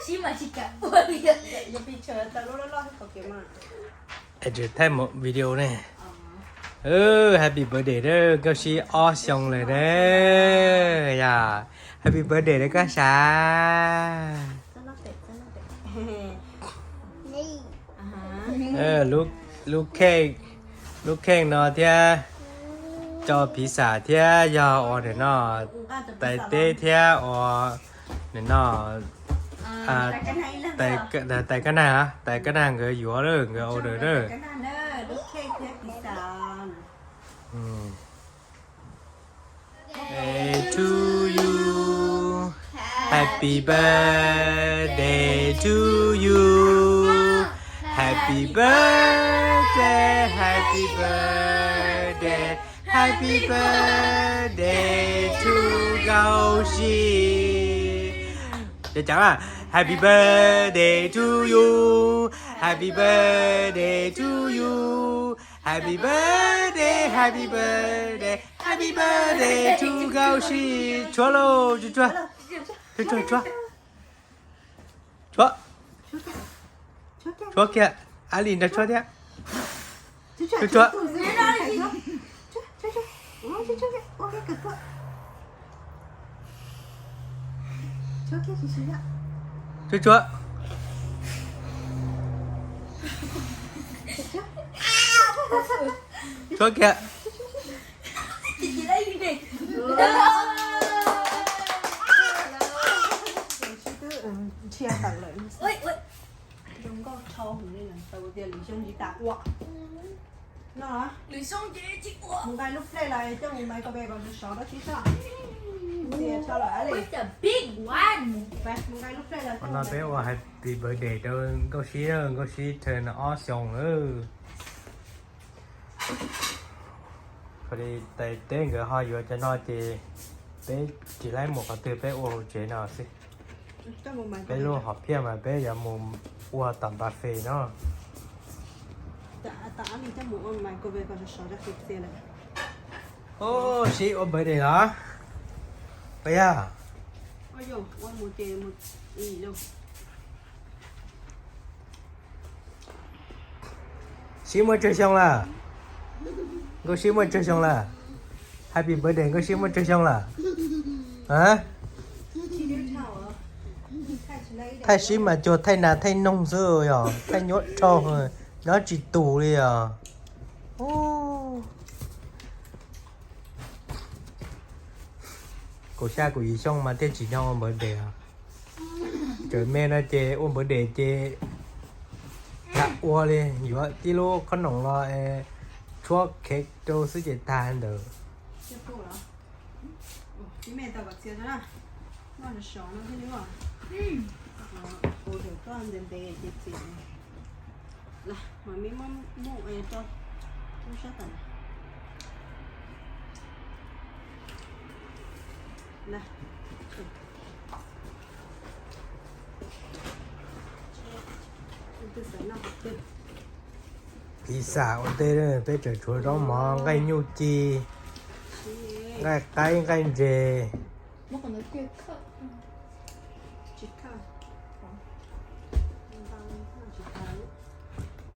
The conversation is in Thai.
西马西卡，我的呀。อย่าไปเชิญแต่รู้แล้วรอให้เขาเก็บมา จะถ่ายหมดวิดีโอเนี่ยHappy birthday เด้อก็ชีอ้อชงเลยเด้อย่า Happy birthday เด้อก็ช้า จะนักเตะลูกเค้กเนาะเที่ยจอผีสาเที่ยยาอ่อนเนาะแต่เต้เที่ยอ่อเนาะแต่ก็น่าแต่ก็น่าเงยอยู่เด้อเงยเอาเด้อ กันนั่นเด้อลูกเค้กเทปอีสาน Hey to you Happy birthday to you Happy birthday Happy birthday Happy birthday to 高兴จะ讲啊 Happy birthday to you Happy birthday to you Happy birthday Happy birthday Happy birthday to 高兴戳喽就戳戳给阿丽的戳的就戳就戳戳给你来一杯。เชียร์ตังเลย 喂喂， ยงก็ชอบนี่นะแต่ว่าเดี๋ยวหลีช่วงจีตากว่ะน่ะ 女生节请我。 มึงไงลูกเล่อะไรเจ้ามึงไม่ก็ไปก่อนจะสอนแล้วที่ซ่าเสียเท่าไหร่เลย What's the big one？ ไปมึงไงลูกเล่อะไร วันนั้นเป็นว่า Happy birthday เด้อก็ชี้เด้อก็ชี้เธอน่ะอ้อชงพอดีแต่เต้งก็หอยอยู่จะนอนจีไปจีไล่หมวกก็ตื่นไปโอ้เจน่ะสิ เจ้ามึงไม่ ไปรู้หอบเพี้ยมาไปอย่ามุมอ้วต่ำบาเฟ่เนาะ แต่อันนี้เจ้ามึงไม่ก็ไปก่อนจะสอนจะคิดเสียเลย โอ้ชี้โอ้เบอร์เดย์เหรอไปอ่ะ อ้ยวันมูเจมูอีเร็ว ชี้มาเจอช่องละก็ชี้มาเจอช่องละ Happy birthday ก็ชี้มาเจอช่องละฮะ ที่เลี้ยงเท่าเหรอใช่ใช่เลย 太西嘛就太难太弄色呀，太牛超很，然后只堵了呀。哦。cô xa của gì xong mà thế chỉ nhau mở đề à trời mẹ nó chê ôm mở đề chê đã ua đi nhiều tí lô con nồng lo chúa khét đâu sức chế ta được เจ้าปู่เหรอที่แม่ตาบักเสียนะว่าจะสอนแล้วที่นี่ว่าโอ้เดี๋ยวก็เดินไปเจ็บเสียล่ะมันไม่มั่งมุ่งไอ้เจ้าผู้ชายตันล่ะ pizza ở đây đó bây giờ chúa đó mà ngay nhu chi ngay cái dề 我可能会看。